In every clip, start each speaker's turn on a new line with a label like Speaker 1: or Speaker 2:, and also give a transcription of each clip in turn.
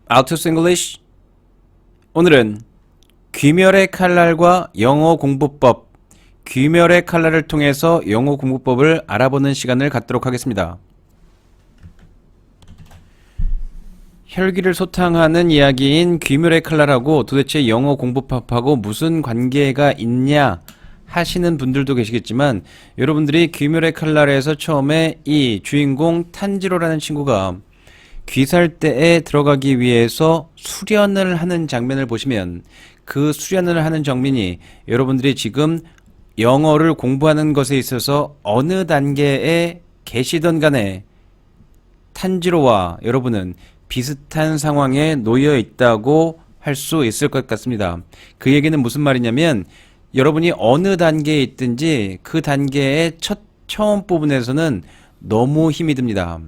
Speaker 1: Altus English. 오늘은 귀멸의 칼날과 영어 공부법, 귀멸의 칼날을 통해서 영어 공부법을 알아보는 시간을 갖도록 하겠습니다. 혈기를 소탕하는 이야기인 귀멸의 칼날하고 도대체 영어 공부법하고 무슨 관계가 있냐 하시는 분들도 계시겠지만, 여러분들이 귀멸의 칼날에서 처음에 이 주인공 탄지로라는 친구가 귀살대에 들어가기 위해서 수련을 하는 장면을 보시면, 그 수련을 하는 장면이 여러분들이 지금 영어를 공부하는 것에 있어서 어느 단계에 계시던 간에 탄지로와 여러분은 비슷한 상황에 놓여 있다고 할 수 있을 것 같습니다. 그 얘기는 무슨 말이냐면, 여러분이 어느 단계에 있든지 그 단계의 처음 부분에서는 너무 힘이 듭니다.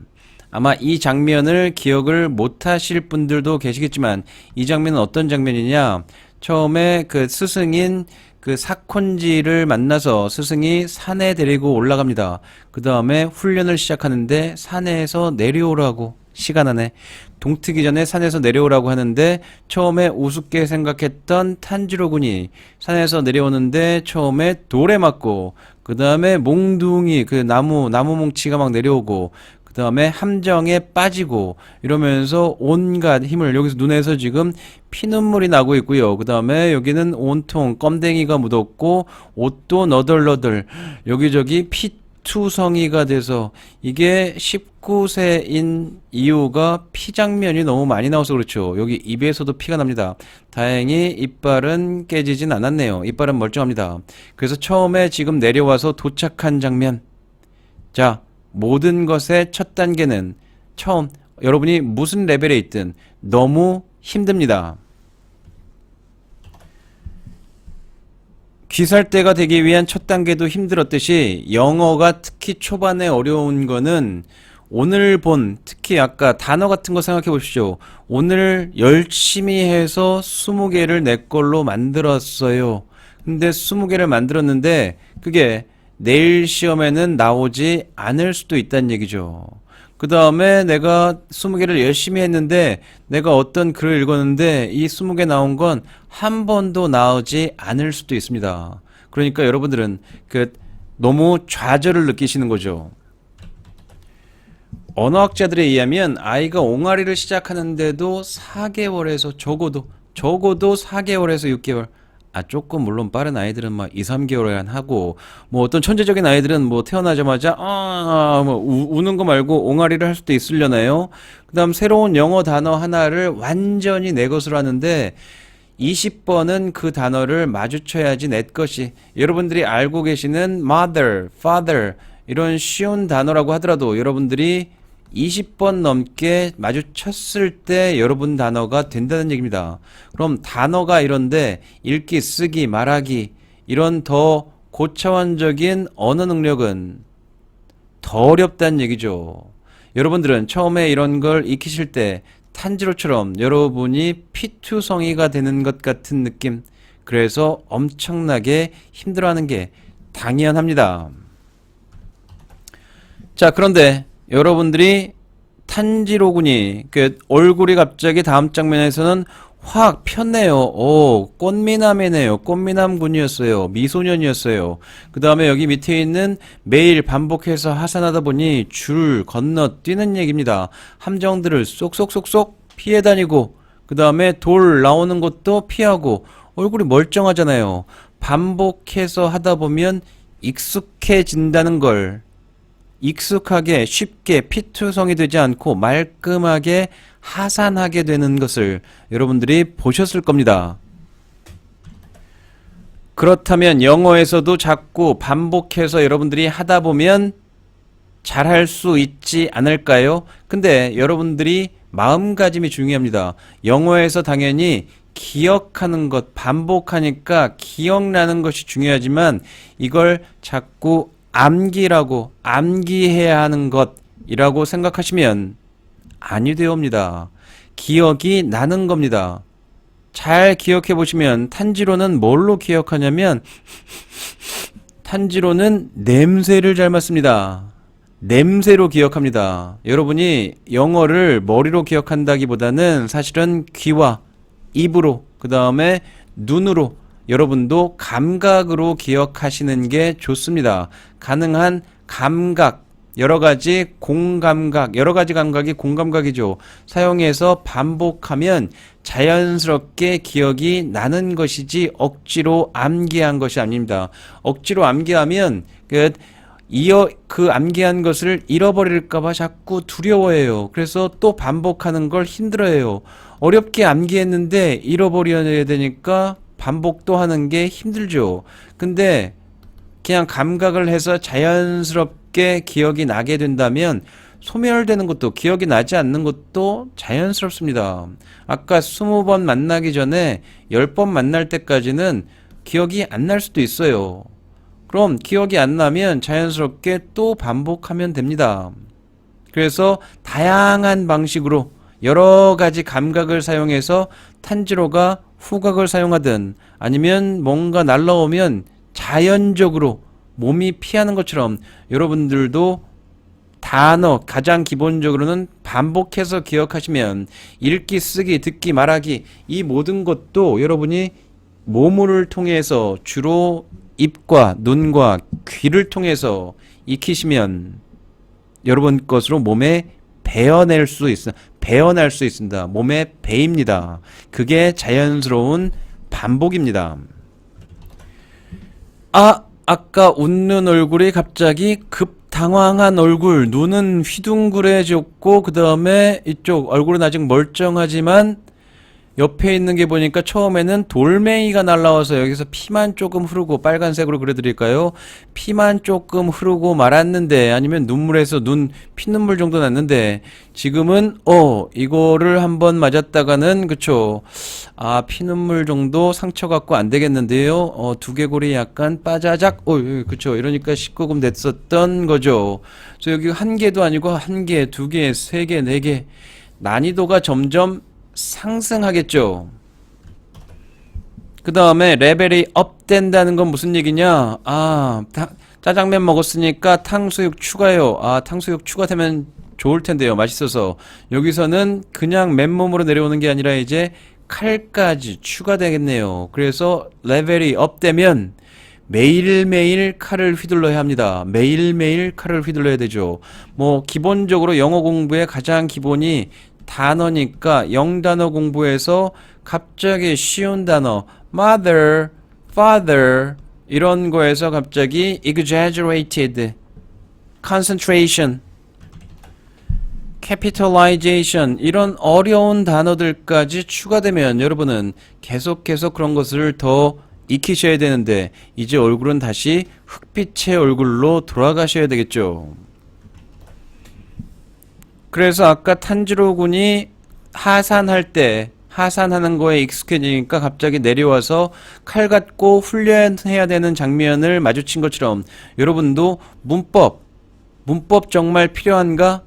Speaker 1: 아마 이 장면을 기억을 못 하실 분들도 계시겠지만, 이 장면은 어떤 장면이냐, 처음에 그 스승인 그 사콘지를 만나서 스승이 산에 데리고 올라갑니다. 그 다음에 훈련을 시작하는데 산에서 내려오라고, 시간 안에 동트기 전에 산에서 내려오라고 하는데, 처음에 우습게 생각했던 탄지로 군이 산에서 내려오는데 처음에 돌에 맞고, 그 다음에 몽둥이 그 나무 뭉치가 막 내려오고, 그 다음에 함정에 빠지고, 이러면서 온갖 힘을, 여기서 눈에서 지금 피눈물이 나고 있고요. 그 다음에 여기는 온통 껌댕이가 묻었고, 옷도 너덜너덜 여기저기 피투성이가 돼서, 이게 19세인 이유가 피장면이 너무 많이 나와서 그렇죠. 여기 입에서도 피가 납니다. 다행히 이빨은 깨지진 않았네요. 이빨은 멀쩡합니다. 그래서 처음에 지금 내려와서 도착한 장면. 자, 모든 것의 첫 단계는 처음 여러분이 무슨 레벨에 있든 너무 힘듭니다. 귀살대가 되기 위한 첫 단계도 힘들었듯이, 영어가 특히 초반에 어려운 거는 오늘 본, 특히 아까 단어 같은 거 생각해 보십시오. 오늘 열심히 해서 20개를 내 걸로 만들었어요. 근데 20개를 만들었는데 그게 내일 시험에는 나오지 않을 수도 있다는 얘기죠. 그 다음에 내가 20개를 열심히 했는데, 내가 어떤 글을 읽었는데 이 20개 나온 건 한 번도 나오지 않을 수도 있습니다. 그러니까 여러분들은 너무 좌절을 느끼시는 거죠. 언어학자들에 의하면 아이가 옹알이를 시작하는데도 4개월에서 적어도 4개월에서 6개월, 조금 물론 빠른 아이들은 막 2, 3개월에 하고, 뭐 어떤 천재적인 아이들은 뭐 태어나자마자 우는 거 말고 옹알이를 할 수도 있으려나요? 그다음 새로운 영어 단어 하나를 완전히 내 것으로 하는데 20번은 그 단어를 마주쳐야지 내 것이. 여러분들이 알고 계시는 mother, father 이런 쉬운 단어라고 하더라도 여러분들이 20번 넘게 마주쳤을 때 여러분 단어가 된다는 얘기입니다. 그럼 단어가 이런데 읽기, 쓰기, 말하기 이런 더 고차원적인 언어 능력은 더 어렵다는 얘기죠. 여러분들은 처음에 이런 걸 익히실 때 탄지로처럼 여러분이 피투성이가 되는 것 같은 느낌, 그래서 엄청나게 힘들어하는 게 당연합니다. 자, 그런데 여러분들이 탄지로 군이 얼굴이 갑자기 다음 장면에서는 확 폈네요. 꽃미남이네요. 꽃미남 군이었어요. 미소년이었어요. 그 다음에 여기 밑에 있는 매일 반복해서 하산하다 보니 줄 건너뛰는 얘기입니다. 함정들을 쏙쏙쏙쏙 피해 다니고, 그 다음에 돌 나오는 것도 피하고, 얼굴이 멀쩡하잖아요. 반복해서 하다 보면 익숙해진다는 걸, 익숙하게 쉽게 피투성이 되지 않고 말끔하게 하산하게 되는 것을 여러분들이 보셨을 겁니다. 그렇다면 영어에서도 자꾸 반복해서 여러분들이 하다 보면 잘할 수 있지 않을까요? 근데 여러분들이 마음가짐이 중요합니다. 영어에서 당연히 기억하는 것, 반복하니까 기억나는 것이 중요하지만, 이걸 자꾸 암기해야 하는 것이라고 생각하시면 아니 되옵니다. 기억이 나는 겁니다. 잘 기억해 보시면 탄지로는 뭘로 기억하냐면, 탄지로는 냄새를 잘 맡습니다. 냄새로 기억합니다. 여러분이 영어를 머리로 기억한다기보다는 사실은 귀와 입으로, 그 다음에 눈으로, 여러분도 감각으로 기억하시는 게 좋습니다. 가능한 감각, 여러 가지 공감각, 여러 가지 감각이 공감각이죠. 사용해서 반복하면 자연스럽게 기억이 나는 것이지 억지로 암기한 것이 아닙니다. 억지로 암기하면 그 암기한 것을 잃어버릴까봐 자꾸 두려워해요. 그래서 또 반복하는 걸 힘들어해요. 어렵게 암기했는데 잃어버려야 되니까 반복도 하는 게 힘들죠. 근데 그냥 감각을 해서 자연스럽게 기억이 나게 된다면 소멸되는 것도, 기억이 나지 않는 것도 자연스럽습니다. 아까 20번 만나기 전에 10번 만날 때까지는 기억이 안 날 수도 있어요. 그럼 기억이 안 나면 자연스럽게 또 반복하면 됩니다. 그래서 다양한 방식으로 여러 가지 감각을 사용해서 탄지로가 후각을 사용하든 아니면 뭔가 날라오면 자연적으로 몸이 피하는 것처럼 여러분들도 단어 가장 기본적으로는 반복해서 기억하시면 읽기, 쓰기, 듣기, 말하기 이 모든 것도 여러분이 몸을 통해서 주로 입과 눈과 귀를 통해서 익히시면 여러분 것으로 몸에 배어날 수 있습니다. 몸에 배입니다. 그게 자연스러운 반복입니다. 아까 웃는 얼굴이 갑자기 당황한 얼굴, 눈은 휘둥그레졌고 그 다음에 이쪽 얼굴은 아직 멀쩡하지만 옆에 있는 게 보니까 처음에는 돌멩이가 날라와서 여기서 피만 조금 흐르고, 빨간색으로 그려드릴까요? 피만 조금 흐르고 말았는데, 아니면 눈물에서 피눈물 정도 났는데, 지금은 이거를 한번 맞았다가는 그쵸, 피눈물 정도 상처 갖고 안 되겠는데요. 두개골이 약간 빠자작, 그쵸, 이러니까 19금 됐었던 거죠. 그래서 여기 한 개도 아니고 한 개, 두 개, 세 개, 네 개, 난이도가 점점 상승하겠죠. 그 다음에 레벨이 업 된다는 건 무슨 얘기냐? 짜장면 먹었으니까 탕수육 추가요. 탕수육 추가되면 좋을 텐데요. 맛있어서. 여기서는 그냥 맨몸으로 내려오는 게 아니라 이제 칼까지 추가되겠네요. 그래서 레벨이 업 되면 매일매일 칼을 휘둘러야 합니다. 매일매일 칼을 휘둘러야 되죠. 기본적으로 영어 공부의 가장 기본이 단어니까 영단어 공부에서 갑자기 쉬운 단어 mother, father 이런 거에서 갑자기 exaggerated, concentration, capitalization 이런 어려운 단어들까지 추가되면 여러분은 계속해서 그런 것을 더 익히셔야 되는데 이제 얼굴은 다시 흑빛의 얼굴로 돌아가셔야 되겠죠. 그래서 아까 탄지로 군이 하산하는 거에 익숙해지니까 갑자기 내려와서 칼 갖고 훈련해야 되는 장면을 마주친 것처럼 여러분도 문법 정말 필요한가?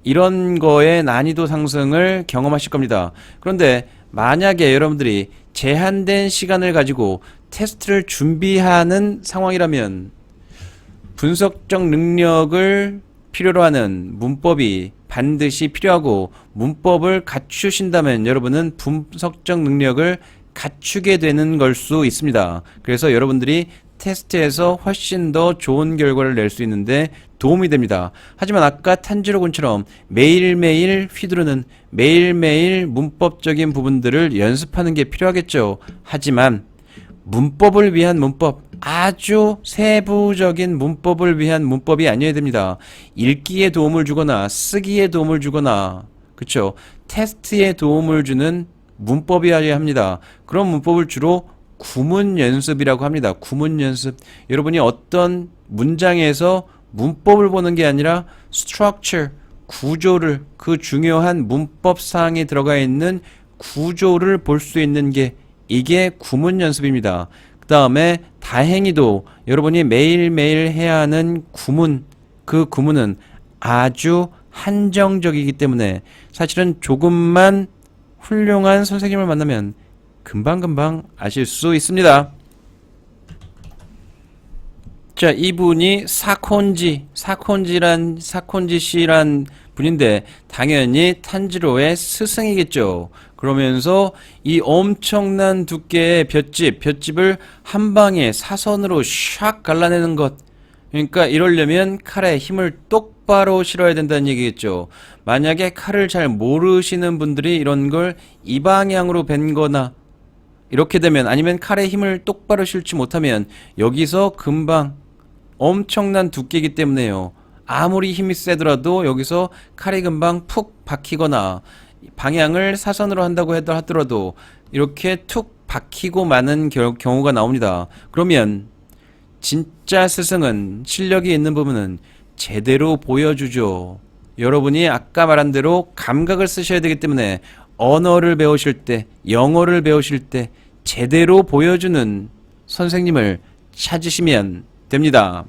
Speaker 1: 이런 거에 난이도 상승을 경험하실 겁니다. 그런데 만약에 여러분들이 제한된 시간을 가지고 테스트를 준비하는 상황이라면 분석적 능력을 필요로 하는 문법이 반드시 필요하고 문법을 갖추신다면 여러분은 분석적 능력을 갖추게 되는 걸 수 있습니다. 그래서 여러분들이 테스트에서 훨씬 더 좋은 결과를 낼 수 있는데 도움이 됩니다. 하지만 아까 탄지로 군처럼 매일매일 휘두르는 매일매일 문법적인 부분들을 연습하는 게 필요하겠죠. 하지만 문법을 위한 문법, 아주 세부적인 문법을 위한 문법이 아니어야 됩니다. 읽기에 도움을 주거나 쓰기에 도움을 주거나 그쵸, 테스트에 도움을 주는 문법이어야 합니다. 그런 문법을 주로 구문 연습이라고 합니다. 구문 연습. 여러분이 어떤 문장에서 문법을 보는 게 아니라 structure, 구조를, 그 중요한 문법 사항에 들어가 있는 구조를 볼 수 있는 게 이게 구문 연습입니다. 그 다음에 다행히도 여러분이 매일매일 해야 하는 구문, 그 구문은 아주 한정적이기 때문에 사실은 조금만 훌륭한 선생님을 만나면 금방금방 아실 수 있습니다. 자, 이분이 사콘지 씨란 분인데 당연히 탄지로의 스승이겠죠. 그러면서 이 엄청난 두께의 볏짚을 한 방에 사선으로 샥 갈라내는 것. 그러니까 이러려면 칼에 힘을 똑바로 실어야 된다는 얘기겠죠. 만약에 칼을 잘 모르시는 분들이 이런 걸 이 방향으로 벤거나 이렇게 되면, 아니면 칼에 힘을 똑바로 실지 못하면 여기서 금방 엄청난 두께이기 때문에요. 아무리 힘이 세더라도 여기서 칼이 금방 푹 박히거나 방향을 사선으로 한다고 하더라도 이렇게 툭 박히고 마는 경우가 나옵니다. 그러면 진짜 스승은 실력이 있는 부분은 제대로 보여주죠. 여러분이 아까 말한 대로 감각을 쓰셔야 되기 때문에 언어를 배우실 때, 영어를 배우실 때 제대로 보여주는 선생님을 찾으시면 됩니다.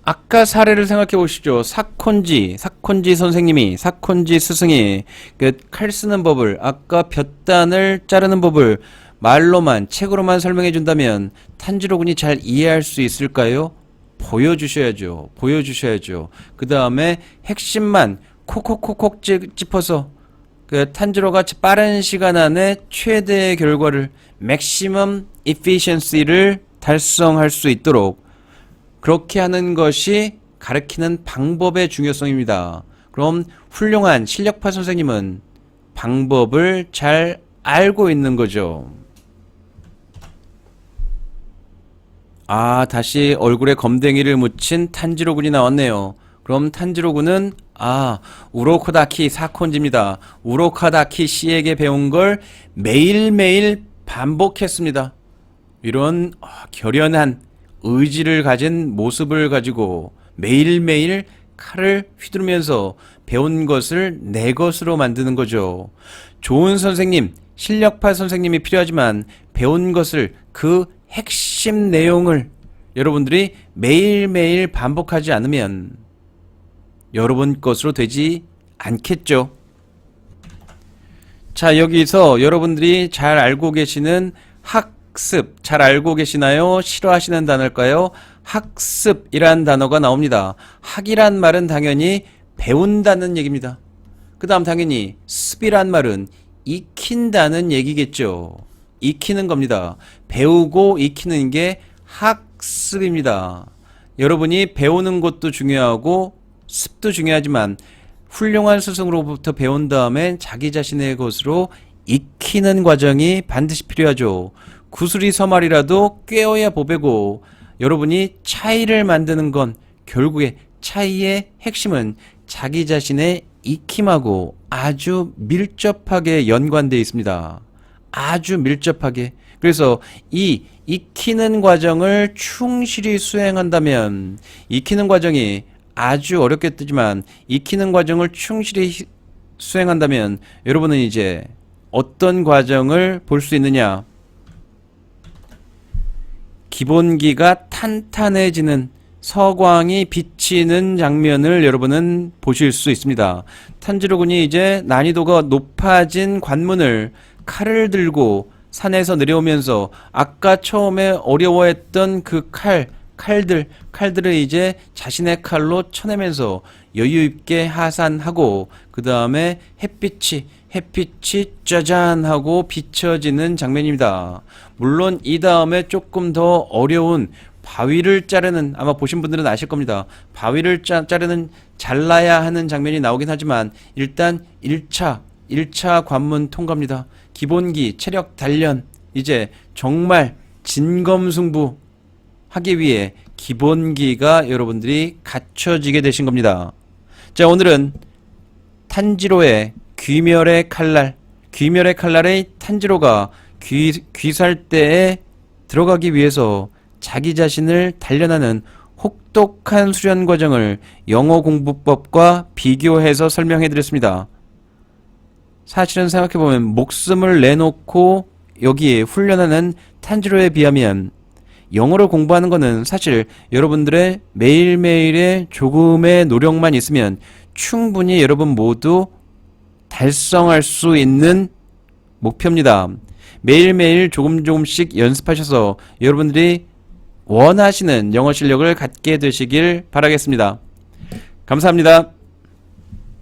Speaker 1: 아까 사례를 생각해 보시죠. 사콘지 스승이 그 칼 쓰는 법을, 아까 볕단을 자르는 법을 말로만, 책으로만 설명해 준다면 탄지로 군이 잘 이해할 수 있을까요? 보여주셔야죠. 그 다음에 핵심만 콕콕콕콕 짚어서 그 탄지로가 빠른 시간 안에 최대의 결과를, 맥시멈 efficiency를 달성할 수 있도록 그렇게 하는 것이 가르치는 방법의 중요성입니다. 그럼 훌륭한 실력파 선생님은 방법을 잘 알고 있는 거죠. 아, 다시 얼굴에 검댕이를 묻힌 탄지로 군이 나왔네요. 그럼 탄지로 군은 우로코다키 사콘지입니다. 우로카다키 씨에게 배운 걸 매일매일 반복했습니다. 이런 결연한 의지를 가진 모습을 가지고 매일매일 칼을 휘두르면서 배운 것을 내 것으로 만드는 거죠. 좋은 선생님, 실력파 선생님이 필요하지만 배운 것을, 그 핵심 내용을 여러분들이 매일매일 반복하지 않으면 여러분 것으로 되지 않겠죠. 자, 여기서 여러분들이 잘 알고 계시는 학습, 잘 알고 계시나요? 싫어하시는 단어일까요? 학습이란 단어가 나옵니다. 학이란 말은 당연히 배운다는 얘기입니다. 그 다음 당연히 습이란 말은 익힌다는 얘기겠죠. 익히는 겁니다. 배우고 익히는 게 학습입니다. 여러분이 배우는 것도 중요하고 습도 중요하지만 훌륭한 스승으로부터 배운 다음에 자기 자신의 것으로 익히는 과정이 반드시 필요하죠. 구슬이 서말이라도 꿰어야 보배고, 여러분이 차이를 만드는 건 결국에 차이의 핵심은 자기 자신의 익힘하고 아주 밀접하게 연관되어 있습니다. 아주 밀접하게. 그래서 이 익히는 과정을 충실히 수행한다면, 익히는 과정이 아주 어렵겠지만 익히는 과정을 충실히 수행한다면 여러분은 이제 어떤 과정을 볼 수 있느냐? 기본기가 탄탄해지는, 서광이 비치는 장면을 여러분은 보실 수 있습니다. 탄지로 군이 이제 난이도가 높아진 관문을 칼을 들고 산에서 내려오면서 아까 처음에 어려워했던 그 칼들을 이제 자신의 칼로 쳐내면서 여유있게 하산하고, 그 다음에 햇빛이 짜잔 하고 비춰지는 장면입니다. 물론 이 다음에 조금 더 어려운 바위를 자르는, 아마 보신 분들은 아실 겁니다. 바위를 잘라야 하는 장면이 나오긴 하지만 일단 1차 관문 통과입니다. 기본기, 체력 단련, 이제 정말 진검승부 하기 위해 기본기가 여러분들이 갖춰지게 되신 겁니다. 자, 오늘은 탄지로의 귀멸의 칼날의 탄지로가 귀살대에 들어가기 위해서 자기 자신을 단련하는 혹독한 수련 과정을 영어 공부법과 비교해서 설명해 드렸습니다. 사실은 생각해보면 목숨을 내놓고 여기에 훈련하는 탄지로에 비하면 영어를 공부하는 거는 사실 여러분들의 매일매일의 조금의 노력만 있으면 충분히 여러분 모두 달성할 수 있는 목표입니다. 매일매일 조금씩 연습하셔서 여러분들이 원하시는 영어 실력을 갖게 되시길 바라겠습니다. 감사합니다.